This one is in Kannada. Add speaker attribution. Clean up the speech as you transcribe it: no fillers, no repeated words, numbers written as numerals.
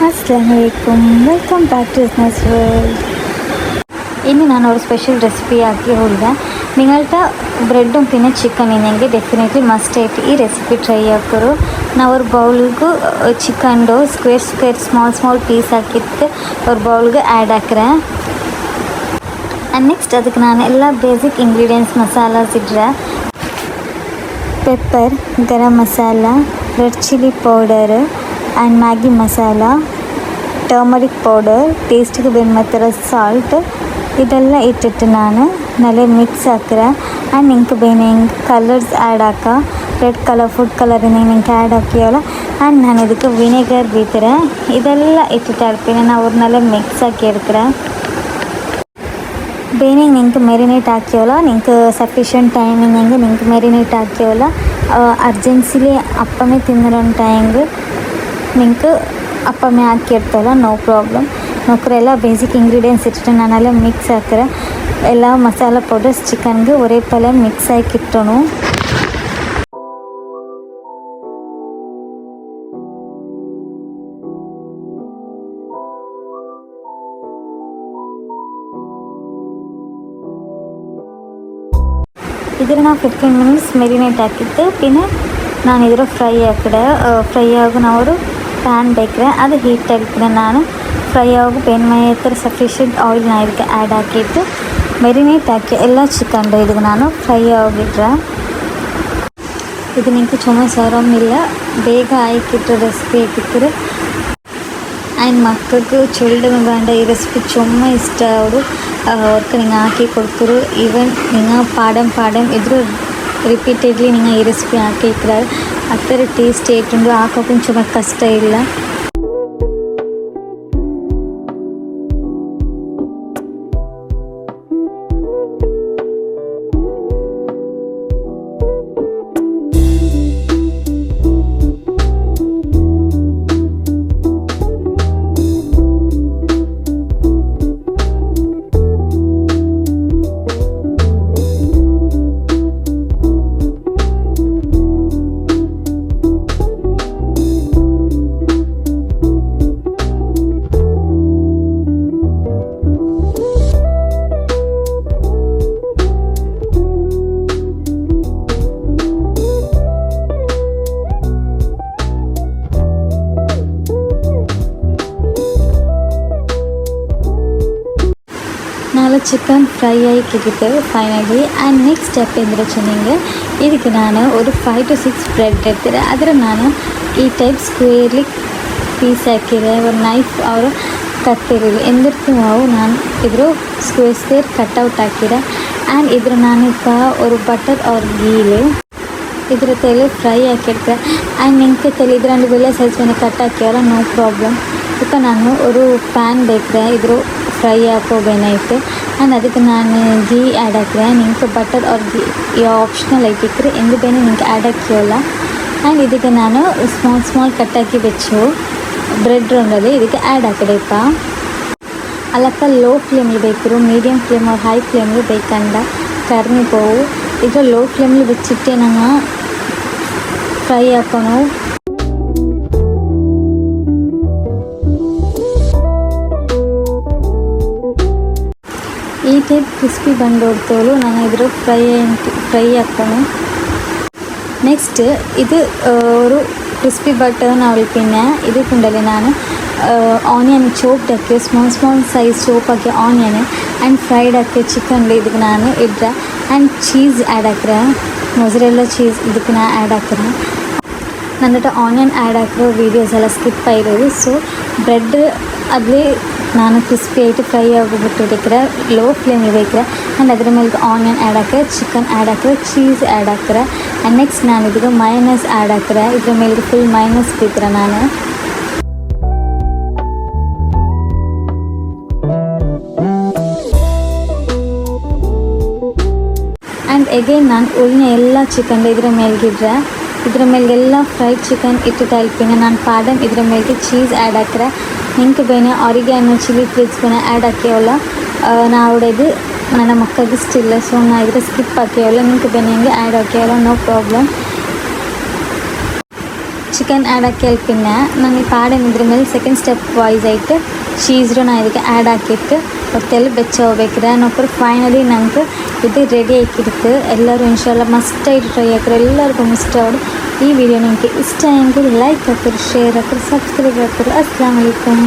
Speaker 1: Assalamualaikum, welcome back to Business World. ഇനി ഞാൻ ഒരു സ്പെഷ്യൽ റെസിപ്പി ആക്കി ಹೋಗಿದೆ. നിങ്ങളുടെ ബ്രെഡും പിന്നെ ചിക്കൻ ഇന്നെങ്കിൽ ಡೆಫಿನೆಟ್ಲಿ ಮಸ್ಟ್ ಆಯ್ತು ಈ ರೆಸಿಪಿ ಟ್ರೈ ಹಾಕೋರು. ನಾವು ஒரு ಬೌಲ್ಗೆ ಚಿಕನ್ದು ಸ್ಕ್ವೇರ್ ಸ್ಮಾಲ್ ಪೀಸ್ ಹಾಕಿತ್ತು ஒரு ಬೌಲ್ಗೆ ಆ್ಯಡ್ ಹಾಕ್ರೆ. ಆ್ಯಂಡ್ ನೆಕ್ಸ್ಟ್ ಅದಕ್ಕೆ ನಾನು ಎಲ್ಲ ಬೇಸಿಕ್ ಇಂಗ್ರೀಡಿಯೆಂಟ್ಸ್ ಮಸಾಲಾಸ್ ಇಡ್ರೆ pepper, garam masala, red chilli powder and Maggi masala, turmeric powder, ಟೇಸ್ಟಿಗೆ ಬೇರೆ ಸಾಲ್ಟ್ ಇದೆಲ್ಲ ಇಟ್ಟಿಟ್ಟು ನಾನು ನಲೆ ಮಿಕ್ಸ್ ಹಾಕ್ರೆ. ಆ್ಯಂಡ್ ನಿಂಗೆ ಬೇನೆ ಹಿಂಗೆ ಕಲರ್ಸ್ ಆ್ಯಡ್ ಹಾಕ ರೆಡ್ ಕಲರ್ ಫುಡ್ ಕಲರ್ ನಿಂಗೆ ಆ್ಯಡ್ ಹಾಕಿಯವಲ್ಲ. ಆ್ಯಂಡ್ ನಾನು ಇದಕ್ಕೆ ವಿನೆಗರ್ ಬೀತಾರೆ ಇದೆಲ್ಲ ಇಟ್ಟಿಟ್ಟು ಹಾಕ್ತೀನಿ. ನಾವು ಅವ್ರನ್ನೆಲ್ಲ ಮಿಕ್ಸ್ ಹಾಕಿ ಇಡ್ತಾರೆ. ಬೇನೆ ನಿಂಗೆ ಮೆರಿನೇಟ್ ಹಾಕಿಯವಲ್ಲ, ನಿಂಗೆ ಸಫಿಷಿಯಂಟ್ ಟೈಮಿಂಗ್ ಹೆಂಗೆ ನಿಂಗೆ ಮೆರಿನೇಟ್ ಹಾಕಿಯವಲ್ಲ ಅರ್ಜೆನ್ಸಿಲಿ ಅಪ್ಪಮೇ ತಿಂದಿರೋ ಟೈಮ್ಗೆ ನಿಂಗೆ ಅಪ್ಪಮೇ ಹಾಕಿರ್ತಲ್ಲ ನೋ ಪ್ರಾಬ್ಲಮ್. ನೋಕ್ರೆ ಎಲ್ಲ ಬೇಸಿಕ್ ಇಂಗ್ರೀಡಿಯೆಂಟ್ಸ್ ಇಟ್ಟು ನಾನೆಲ್ಲ ಮಿಕ್ಸ್ ಹಾಕ್ರೆ ಎಲ್ಲ ಮಸಾಲ ಪೌಡರ್ಸ್ ಚಿಕನ್ಗೆ ಒರೇ ಪಲ್ಯ ಮಿಕ್ಸ್ ಹಾಕಿಟ್ಟನು. ಇದ್ರ ನಾವು 15 ಮಿನಿಟ್ಸ್ ಮೆರಿನೇಟ್ ಹಾಕಿತ್ತು. പിന്നെ ನಾನು ಇದ್ರ ಫ್ರೈ ಆಗು ನಾವು ಪ್ಯಾನ್ ಬೇಕ್ರೆ ಅದು ಹೀಟ್ ಆಗಿದ್ರೆ ನಾನು ಫ್ರೈ ಆಗು ಪೇನ್ ಮೈ ಹತ್ರ ಸಫಿಷಿಯಂಟ್ ಆಯಿಲ್ ನಾನು ಇದಕ್ಕೆ ಆ್ಯಡ್ ಹಾಕಿಟ್ಟು ಮೆರಿನೇಟ್ ಹಾಕಿ ಎಲ್ಲ ಚಿಕನ್ದು ಇದಕ್ಕೆ ನಾನು ಫ್ರೈ ಆಗಿಟ್ರೆ ಇದು ನಿಂಗೆ ಚೊಮ್ಮ ಸರಮಿಲ್ಲ ಬೇಗ ಆಯ್ಕಿಟ್ಟು ರೆಸಿಪಿ ಹಾಕಿದ್ರೆ. ಆ್ಯಂಡ್ ಮಕ್ಕಳಿಗೆ ಚೈಲ್ಡ್ ಗಂಡ ಈ ರೆಸಿಪಿ ಚೊಮ್ಮ ಇಷ್ಟ ಅವರು ಅವ್ರಿಗೆ ನಿಂಗೆ ಹಾಕಿ ಕೊಡ್ತರು. ಈವನ್ ನಿಂಗೆ ಪಾಡಮ್ ಇದ್ರೂ ರಿಪೀಟೆಡ್ಲಿ ನಿಂಗೆ ಈ ರೆಸಿಪಿ ಹಾಕಿ ಇಕ್ಕಿದ್ದಾರೆ. ಆ ಥರ ಟೇಸ್ಟ್ ಏಟುಂಡು ಹಾಕೋಕ್ಕೂ ಚೊಮ್ಮ ಕಷ್ಟ ಇಲ್ಲ. ನಾಳೆ ಚಿಕನ್ ಫ್ರೈ ಆಗಿಕ್ಕಿತ್ತು ಫೈನಲಿ. ಆ್ಯಂಡ್ ನೆಕ್ಸ್ಟ್ ಸ್ಟೆಪ್ ಎಂದರೆ ಚೆನ್ನಾಗಿ ಇದಕ್ಕೆ ನಾನು ಒಂದು 5 to 6 ಬ್ರೆಡ್ ಇರ್ತಾರೆ ಅದರ ನಾನು ಈ ಟೈಪ್ ಸ್ಕ್ವೇರ್ಲಿ ಪೀಸ್ ಹಾಕಿದೆ. ಒಂದು ನೈಫ್ ಅವರು ಕತ್ತಿರಲಿ ಎಂದಿರ್ತೀವಿ ನಾವು ನಾನು ಇದ್ರ ಸ್ಕ್ವೇರ್ ಕಟ್ಔಟ್ ಹಾಕಿದೆ. ಆ್ಯಂಡ್ ಇದ್ರ ನಾನು ಈಗ ಒಂದು ಬಟರ್ ಅವ್ರ ಗೀಲು ಇದ್ರ ತಲೆ ಫ್ರೈ ಹಾಕಿರ್ತೆ. ಆ್ಯಂಡ್ ನಿಂಗೆ ತಲೆ ಇದ್ರಂಡು ಬೆಲೆ ಸೈಜ್ ಮೇಲೆ ಕಟ್ ಹಾಕಿಯಲ್ಲ ನೋ ಪ್ರಾಬ್ಲಮ್. ಈಗ ನಾನು ಒಂದು ಪ್ಯಾನ್ ಬೇಕ್ರೆ ಇದ್ರ ಫ್ರೈ ಹಾಕೋಬೇನೈತೆ. ಆ್ಯಂಡ್ ಅದಕ್ಕೆ ನಾನು ಗೀ ಆ್ಯಡ್ ಹಾಕ್ರೆ. ನಿಂಗೆ ಬಟರ್ ಅವ್ರ ಗೀ ಆಪ್ಷನಲ್ ಐತಿಕ್ರೆ ಎಂದು ಬೇನೆ ನಿಂಗೆ ಆ್ಯಡ್ ಹಾಕಿಯೋಲ್ಲ. ಆ್ಯಂಡ್ ಇದಕ್ಕೆ ನಾನು ಸ್ಮಾಲ್ ಕಟ್ ಹಾಕಿ ಬೆಚ್ಚು ಬ್ರೆಡ್ ರೌಂಡಲ್ಲಿ ಇದಕ್ಕೆ ಆ್ಯಡ್ ಹಾಕಿದೆಪ್ಪ. ಅಲ್ಲಕ್ಕ ಲೋ ಫ್ಲೇಮ್ಲಿ ಬೇಕಿರು ಮೀಡಿಯಮ್ ಫ್ಲೇಮ್ ಅವ್ರು ಹೈ ಫ್ಲೇಮ್ಲಿ ಬೇಕಂಡ ಕರ್ಮಿ ಪೋವು ಇದು ಲೋ ಫ್ಲೇಮ್ಲಿ ಬೆಚ್ಚಿಟ್ಟೆ ನಾನು ಫ್ರೈ ಹಾಕೋನು. ಈ ಟೈಪ್ ಕ್ರಿಸ್ಪಿ ಬಂದೋಡ್ತೋಳು ನಾನು ಇದ್ರ ಫ್ರೈ ಹಾಕೋಣ. ನೆಕ್ಸ್ಟ್ ಇದು ഒരു ക്രിസ്പി ബട്ടർ പിന്നെ ഇത് കൊണ്ടല്ലേ ನಾನು ಆನಿಯನ್ ಚೋಪ್ ಹಾಕಿ ಸ್ಮಾಲ್ ಸೈಜ್ ಚೋಪ್ ಹಾಕಿ ಆನಿಯನ್ ಆ್ಯಂಡ್ ಫ್ರೈಡ್ ಹಾಕಿ ಚಿಕನ್ ಇದಕ್ಕೆ ನಾನು ಇಡ್ರೆ. ಆ್ಯಂಡ್ ಚೀಸ್ ಆ್ಯಡ್ ಹಾಕ್ರೆ ಮೊಸರೆಲ್ಲ ಚೀಸ್ ಇದಕ್ಕೆ ನಾನು ಆ್ಯಡ್ ಹಾಕ್ರೆ. ನನ್ನಟ ಆನಿಯನ್ ಆ್ಯಡ್ ಹಾಕಿರೋ ವೀಡಿಯೋಸ್ ಎಲ್ಲ ಸ್ಕಿಪ್ ಆಗಿರೋದು. ಸೊ ಬ್ರೆಡ್ ಅದೇ ನಾನು ಕ್ರಿಸ್ಪಿ ಆಯಿತು ಫ್ರೈ ಆಗಿಬಿಟ್ಟಿದ್ರೆ ಲೋ ಫ್ಲೇಮಿಗೆ ಬೇಕ್ರೆ. ಆ್ಯಂಡ್ ಅದ್ರ ಮೇಲೆ ಆನಿಯನ್ ಆ್ಯಡ್ ಹಾಕ್ರೆ, ಚಿಕನ್ ಆ್ಯಡ್ ಹಾಕ್ರೆ, ಚೀಸ್ ಆ್ಯಡ್ ಹಾಕ್ರೆ. ಆ್ಯಂಡ್ ನೆಕ್ಸ್ಟ್ ನಾನು ಇದಕ್ಕೆ ಮಯೋನೈಸ್ ಆ್ಯಡ್ ಹಾಕ್ರೆ. ಇದ್ರ ಮೇಲೆ ಫುಲ್ ಮಯೋನೈಸ್ ಬಿತ್ತರೆ ನಾನು. ಆ್ಯಂಡ್ ಎಗೇನ್ ನಾನು ಉಳಿನ ಎಲ್ಲ ಚಿಕನ್ ಇದರ ಮೇಲ್ಗಿಡ್ರೆ ಇದ್ರ ಮೇಲೆಲ್ಲ ಫ್ರೈಡ್ ಚಿಕನ್ ಇಟ್ಟು ತಲ್ಪಿನ ನಾನು ಪಾಡಮ್ ಇದ್ರ ಮೇಲೆ ಚೀಸ್ ಆ್ಯಡ್ ಹಾಕ್ರೆ. ನಿಂಗೆ ಬೇನೆ ಆರಿಗ್ಯಾನೋ ಚಿಲ್ಲಿ ಫ್ಲೇಕ್ಸ್ ಬೇನೆ ಆ್ಯಡ್ ಹಾಕಿಯವಲ್ಲ ನಾವು ಇದು ನನ್ನ ಮಕ್ಕಳಿಗೆ ಇಷ್ಟ ಇಲ್ಲ. ಸೊ ನಾ ಇದ್ರೆ ಸ್ಕಿಪ್ ಹಾಕಿಯವಲ್ಲ ನಿಂಗೆ ಬೇನೆ ಹಂಗೆ ಆ್ಯಡ್ ಹಾಕಿಯವಲ್ಲ ನೋ ಪ್ರಾಬ್ಲಮ್. ಚಿಕನ್ ಆ್ಯಡ್ ಹಾಕಿ പിന്നെ ನಂಗೆ ಪಾಡೇನು ಇದ್ರ ಮೇಲೆ ಸೆಕೆಂಡ್ ಸ್ಟೆಪ್ ವಾಯ್ಸ್ ಆಯಿತು ಚೀಸ್ರು ನಾ ಇದಕ್ಕೆ ಆ್ಯಡ್ ಹಾಕಿಟ್ಟು ಹೊತ್ತೆಲ್ಲ ಬೆಚ್ಚ ಹೋಗ್ಬೇಕ್ರೆ ನೊಬ್ಬರು ಫೈನಲಿ ನಂಗೆ ಇದು ರೆಡಿ ಆಕಿಡ್ತು ಎಲ್ಲರೂ ಇನ್ಶಾಲ್ಲ ಮಸ್ತಾയിട്ട് ಟ್ರೈ ಹಾಕ್ರೆ ಎಲ್ಲರಿಗೂ ಇಷ್ಟ ಆಡು ಈ ವಿಡಿಯೋ ನಿಮಗೆ ಇಷ್ಟ ಆയെങ്കിൽ ಲೈಕ್ ಹಾಕಿರಿ ಶೇರ್ ಹಾಕಿರಿ ಸಬ್ಸ್ಕ್ರೈಬ್ ಹಾಕಿರಿ ಅಸ್ಸಲಾಮು ಅಲೈಕುಮ್.